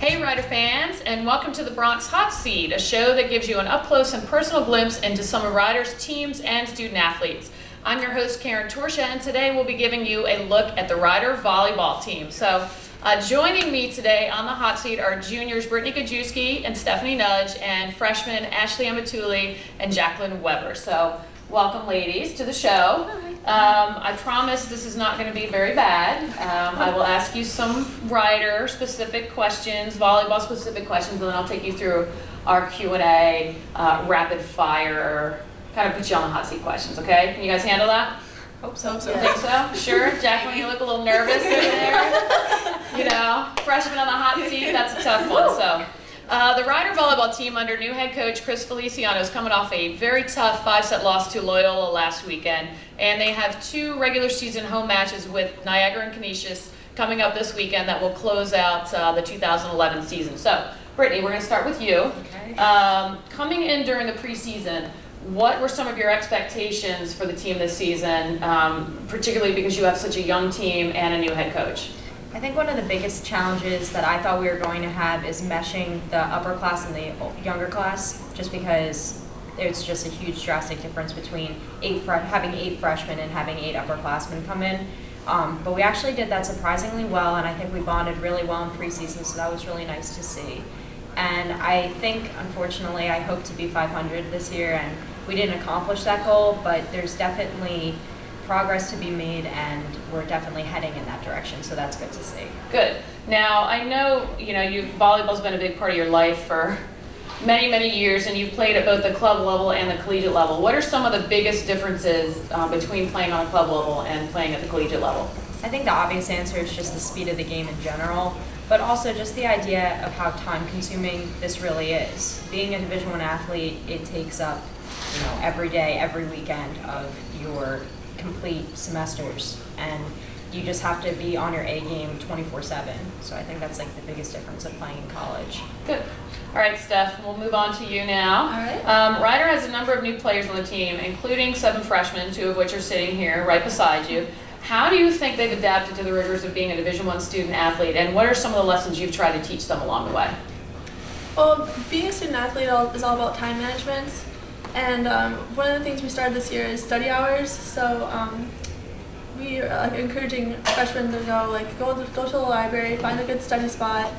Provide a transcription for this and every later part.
Hey Rider fans, and welcome to the Bronx Hot Seat, a show that gives you an up-close and personal glimpse into some of Rider's teams and student athletes. I'm your host Karen Torsha, and today we'll be giving you a look at the Rider volleyball team. So joining me today on the hot seat are juniors Brittany Kajewski and Stephanie Nudge, and freshmen Ashley Amatuli and Jacqueline Weber. So welcome ladies to the show. I promise this is not going to be very bad. I will ask you some Rider specific questions, volleyball specific questions, and then I'll take you through our Q&A, rapid fire, kind of put you on the hot seat questions, okay? Can you guys handle that? Hope so. Think so? Sure? Jacqueline, you look a little nervous over there. You know, freshman on the hot seat, that's a tough one. So, the Rider volleyball team under new head coach Chris Feliciano is coming off a very tough 5-set loss to Loyola last weekend, and they have 2 regular season home matches with Niagara and Canisius coming up this weekend that will close out the 2011 season. So, Brittany, we're going to start with you. Okay. Coming in during the preseason, what were some of your expectations for the team this season, particularly because you have such a young team and a new head coach? I think one of the biggest challenges that I thought we were going to have is meshing the upper class and the younger class, just because there's just a huge drastic difference between having 8 freshmen and having 8 upperclassmen come in. But we actually did that surprisingly well, and I think we bonded really well in preseason, so that was really nice to see. And I think, unfortunately, I hope to be 500 this year, and we didn't accomplish that goal, but there's definitely progress to be made, and we're definitely heading in that direction, so that's good to see. Good. Now, I know, volleyball's been a big part of your life for many, many years, and you've played at both the club level and the collegiate level. What are some of the biggest differences between playing on a club level and playing at the collegiate level? I think the obvious answer is just the speed of the game in general, but also just the idea of how time-consuming this really is. Being a Division I athlete, it takes up, every day, every weekend of your complete semesters, and you just have to be on your A game 24/7. So I think that's like the biggest difference of playing in college. Good. All right, Steph, we'll move on to you now. All right. Rider has a number of new players on the team, including 7 freshmen, 2 of which are sitting here right beside you. How do you think they've adapted to the rigors of being a Division I student athlete, and what are some of the lessons you've tried to teach them along the way? Well, being a student athlete is all about time management, and one of the things we started this year is study hours. So we are encouraging freshmen to go to the library, find a good study spot,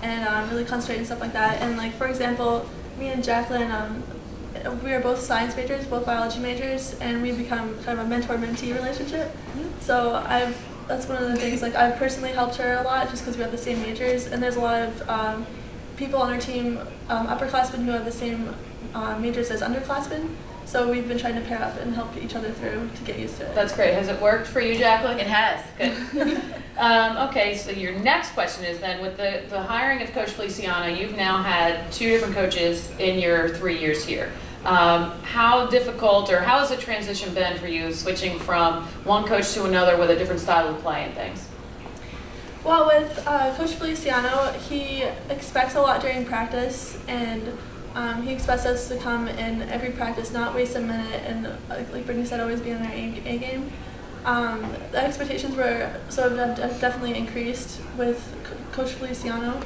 and really concentrate and stuff like that. And for example, me and Jacqueline, we are both science majors, both biology majors, and we become kind of a mentor-mentee relationship. So that's one of the things, I've personally helped her a lot just because we have the same majors, and there's a lot of people on our team, upperclassmen who have the same majors as underclassmen. So we've been trying to pair up and help each other through to get used to it. That's great. Has it worked for you, Jacqueline? It has. Good. Okay, so your next question is then, with the hiring of Coach Feliciano, you've now had 2 different coaches in your 3 years here. How difficult, or how has the transition been for you, switching from one coach to another with a different style of play and things? Well, with Coach Feliciano, he expects a lot during practice, and he expects us to come in every practice, not waste a minute, and like Brittany said, always be on our A game. The expectations were have definitely increased with Coach Feliciano,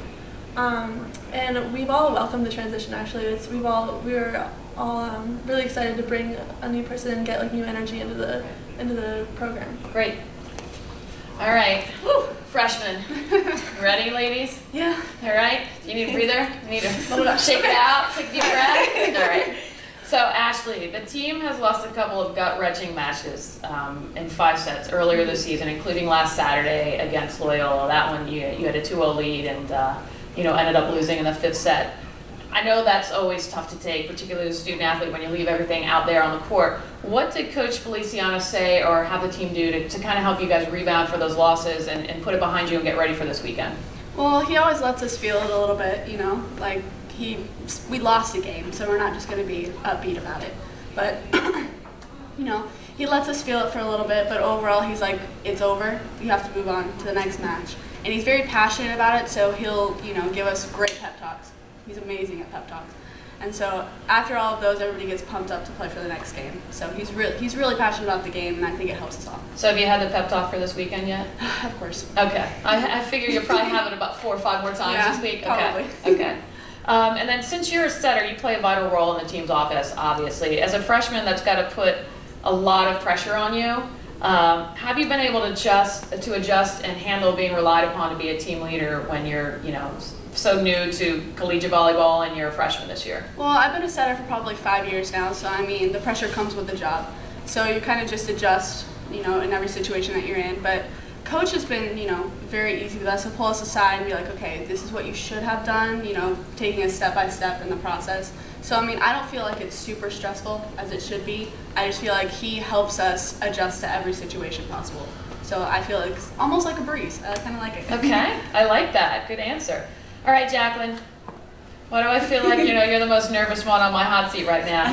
and we've all welcomed the transition. Actually, we were all really excited to bring a new person and get new energy into the program. Great. All right. Woo. Freshmen. Ready, ladies? Yeah. All right. Do you need a breather? You need to shake it out, take a deep breath? All right. So, Ashley, the team has lost a couple of gut-wrenching matches in 5 sets earlier this season, including last Saturday against Loyola. That one, you had a 2-0 lead and ended up losing in the 5th set. I know that's always tough to take, particularly as a student athlete, when you leave everything out there on the court. What did Coach Feliciano say or have the team do to kind of help you guys rebound for those losses and put it behind you and get ready for this weekend? Well, he always lets us feel it a little bit, we lost a game, so we're not just going to be upbeat about it. But, he lets us feel it for a little bit, but overall he's like, it's over, you have to move on to the next match. And he's very passionate about it, so he'll, give us great pep talks. He's amazing at pep talks. And so after all of those, everybody gets pumped up to play for the next game. So he's really passionate about the game, and I think it helps us all. So have you had the pep talk for this weekend yet? Of course. Okay. I figure you'll probably have it about 4 or 5 more times this week. Probably. Okay. Okay. And then since you're a setter, you play a vital role in the team's offense, obviously. As a freshman, that's got to put a lot of pressure on you. Have you been able to adjust and handle being relied upon to be a team leader when you're, so new to collegiate volleyball and you're a freshman this year? Well, I've been a setter for probably 5 years now, so I mean, the pressure comes with the job. So you kind of just adjust, in every situation that you're in. But Coach has been, very easy with us to pull us aside and be like, okay, this is what you should have done, taking it step by step in the process. So, I mean, I don't feel like it's super stressful as it should be. I just feel like he helps us adjust to every situation possible. So I feel like it's almost like a breeze. I kind of like it. Okay, I like that. Good answer. All right, Jacqueline. Why do I feel like, you're the most nervous one on my hot seat right now?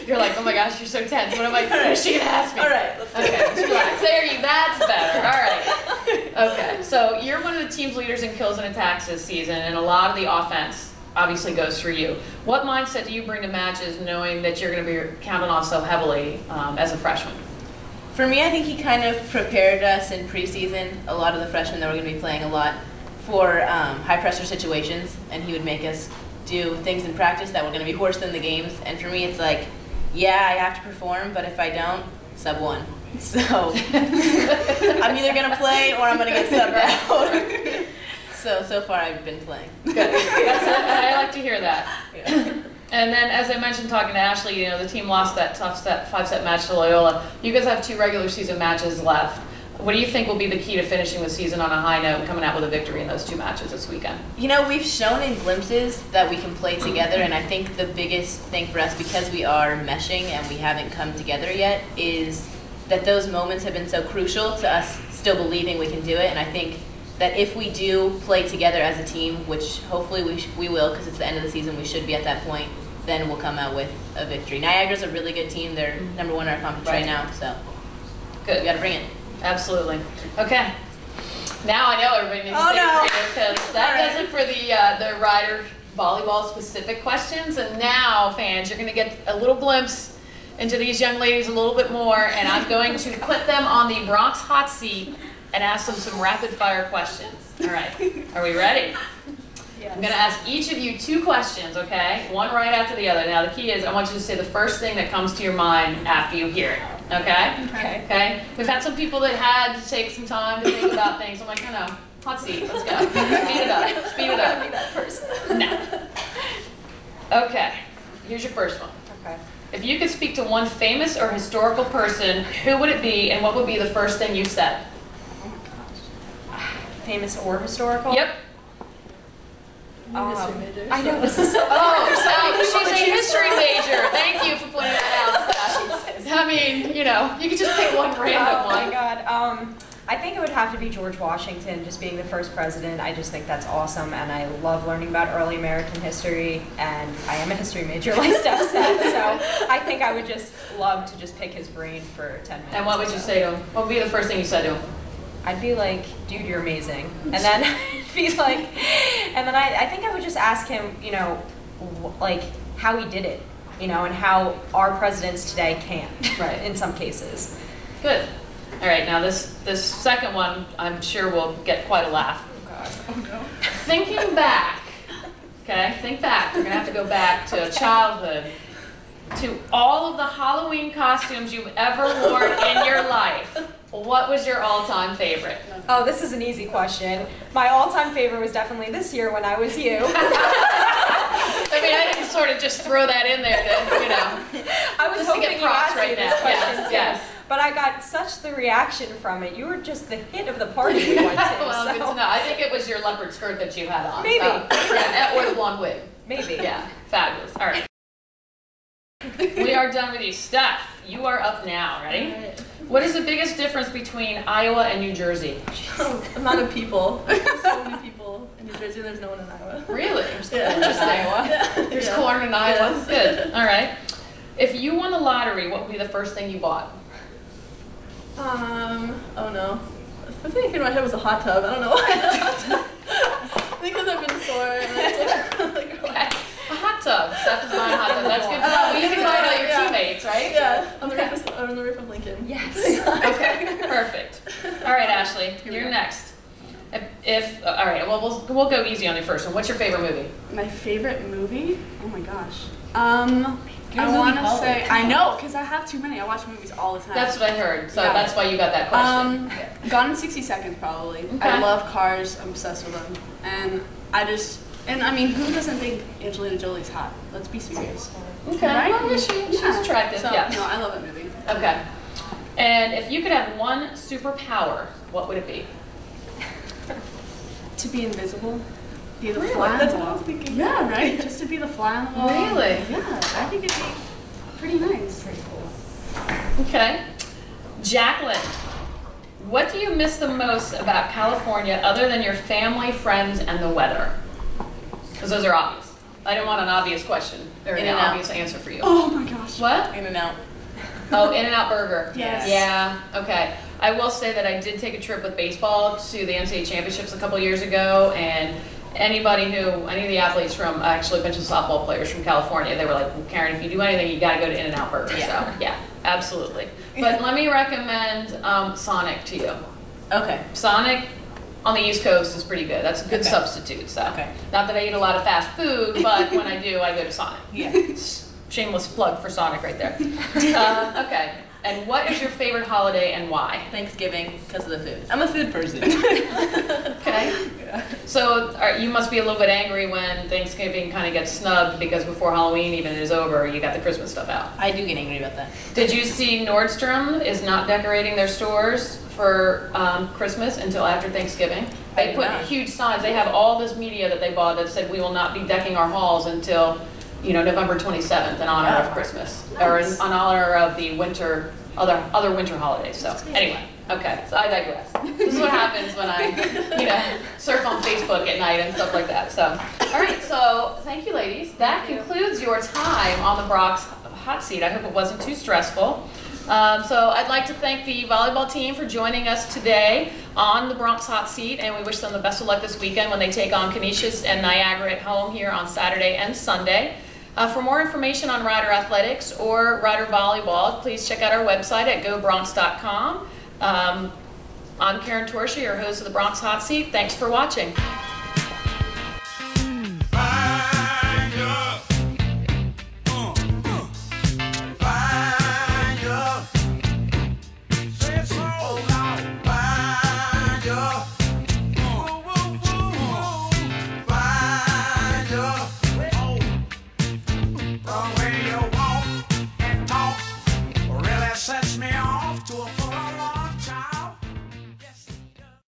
You're like, oh my gosh, you're so tense. What is she going to ask me? All right, let's do it. Okay, let's relax. There you, that's better. All right. Okay, so you're one of the team's leaders in kills and attacks this season, and a lot of the offense obviously goes through you. What mindset do you bring to matches knowing that you're going to be counted on so heavily as a freshman? For me, I think he kind of prepared us in preseason, a lot of the freshmen that were going to be playing a lot, for high-pressure situations, and he would make us do things in practice that were going to be worse than the games. And for me, it's like, yeah, I have to perform, but if I don't, sub 1. So I'm either going to play or I'm going to get subbed out. So far, I've been playing. Good. I like to hear that. Yeah. And then, as I mentioned, talking to Ashley, the team lost that tough 5-set match to Loyola. You guys have 2 regular season matches left. What do you think will be the key to finishing the season on a high note and coming out with a victory in those 2 matches this weekend? We've shown in glimpses that we can play together, and I think the biggest thing for us, because we are meshing and we haven't come together yet, is that those moments have been so crucial to us still believing we can do it. And I think that if we do play together as a team, which hopefully we will, because it's the end of the season, we should be at that point, then we'll come out with a victory. Niagara's a really good team. They're #1 in our conference right now, so good. We got to bring it. Absolutely. Okay. Now I know everybody needs to stay creative, because that does it for the Rider volleyball specific questions. And now, fans, you're going to get a little glimpse into these young ladies a little bit more, and I'm going to put them on the Bronx hot seat and ask them some rapid fire questions. All right. Are we ready? Yes. I'm going to ask each of you 2 questions, okay? One right after the other. Now, the key is I want you to say the first thing that comes to your mind after you hear it. Okay? Okay. We've had some people that had to take some time to think about things. I'm like, no, hot seat, let's go. Speed it up. Speed it up. Be that person. No. Okay. Here's your first one. Okay. If you could speak to one famous or historical person, who would it be, and what would be the first thing you said? Oh my gosh. Famous or historical? Yep. History major. I know this is so. She's a history major. Thank you for pointing that out. I mean, you could just pick one random one. Oh my God. I think it would have to be George Washington, just being the first president. I just think that's awesome, and I love learning about early American history, and I am a history major, like Steph said, so I think I would just love to just pick his brain for 10 minutes. And what would you say to him? What would be the first thing you said to him? I'd be like, dude, you're amazing. And then I'd be like, and then I think I would just ask him, like how he did it, and how our presidents today can't, right, in some cases. Good. All right, now this second one, I'm sure will get quite a laugh. Oh God. Oh no. Thinking back, okay, think back. You're gonna have to go back to childhood, to all of the Halloween costumes you've ever worn in your life. What was your all-time favorite? Oh, this is an easy question. My all-time favorite was definitely this year when I was you. I mean, I didn't sort of just throw that in there to, I was just hoping to get you props asked right me now. this question too. Yes. But I got such the reaction from it. You were just the hit of the party we went to. Well, so. good to know. I think it was your leopard skirt that you had on. Maybe. Yeah, or the blonde wig. Maybe. Yeah, fabulous. All right. We are done with you. Steph, you are up now. Ready? Right. What is the biggest difference between Iowa and New Jersey? Amount of people. There's so many people in New Jersey. There's no one in Iowa. Really? Yeah. Just Iowa. Yeah. There's Yeah. corn in Iowa. Yes. Good. All right. If you won the lottery, what would be the first thing you bought? Oh no. The first thing that came to my head was a hot tub. I don't know why. Because I've been sore and it's like Okay. A hot tub. Steph is buying a hot tub. That's good to know. Well, you can buy it all your teammates, right? Yeah, on the roof of Lincoln. Yes. Okay, perfect. All right, Ashley, you're next. All right, well, we'll go easy on your first one. What's your favorite movie? My favorite movie? Oh my gosh. You're a I movie want to holic. say, I know, because I have too many. I watch movies all the time. That's what I heard, so Yeah. that's why you got that question. Gone in 60 Seconds, probably. Okay. I love cars. I'm obsessed with them. And I mean, who doesn't think Angelina Jolie's hot? Let's be serious. Okay, Right? well, she's attractive, So, yeah. no, I love that movie. Okay. And if you could have one superpower, what would it be? To be invisible. Be the Really? fly on That's the what I wall. was thinking. Yeah, right? Just to be the fly on the wall. Really? Yeah, I think it'd be pretty nice. Okay. Jacqueline, what do you miss the most about California other than your family, friends, and the weather? Because those are obvious. I didn't want an obvious question or an In-N-Out. obvious answer for you. Oh my gosh. What? In-N-Out. Oh, In-N-Out Burger. Yes. Yeah, okay. I will say that I did take a trip with baseball to the NCAA championships a couple years ago, and any of the athletes from, actually a bunch of softball players from California, they were like, well, Karen, if you do anything, you gotta go to In-N-Out Burger. Yeah. So, yeah, absolutely. But let me recommend Sonic to you. Okay. Sonic on the East Coast is pretty good. That's a good Okay. substitute. So, Okay. not that I eat a lot of fast food, but when I do, I go to Sonic. Yeah. Shameless plug for Sonic right there. Okay. And what is your favorite holiday and why? Thanksgiving, because of the food. I'm a food person. Okay. So you must be a little bit angry when Thanksgiving kind of gets snubbed because before Halloween even is over, you got the Christmas stuff out. I do get angry about that. Did you see Nordstrom is not decorating their stores for Christmas until after Thanksgiving? I They did put not. huge signs. They have all this media that they bought that said we will not be decking our halls until November 27th in honor of Christmas, or in honor of the other winter holidays. So anyway, okay, so I digress. This is what happens when I, surf on Facebook at night and stuff like that. So, all right, so thank you, ladies. That concludes your time on the Bronx Hot Seat. I hope it wasn't too stressful. So I'd like to thank the volleyball team for joining us today on the Bronx Hot Seat, and we wish them the best of luck this weekend when they take on Canisius and Niagara at home here on Saturday and Sunday. For more information on Rider Athletics or Rider Volleyball, please check out our website at gobronx.com. I'm Karen Torsha, your host of the Bronx Hot Seat. Thanks for watching. Sets me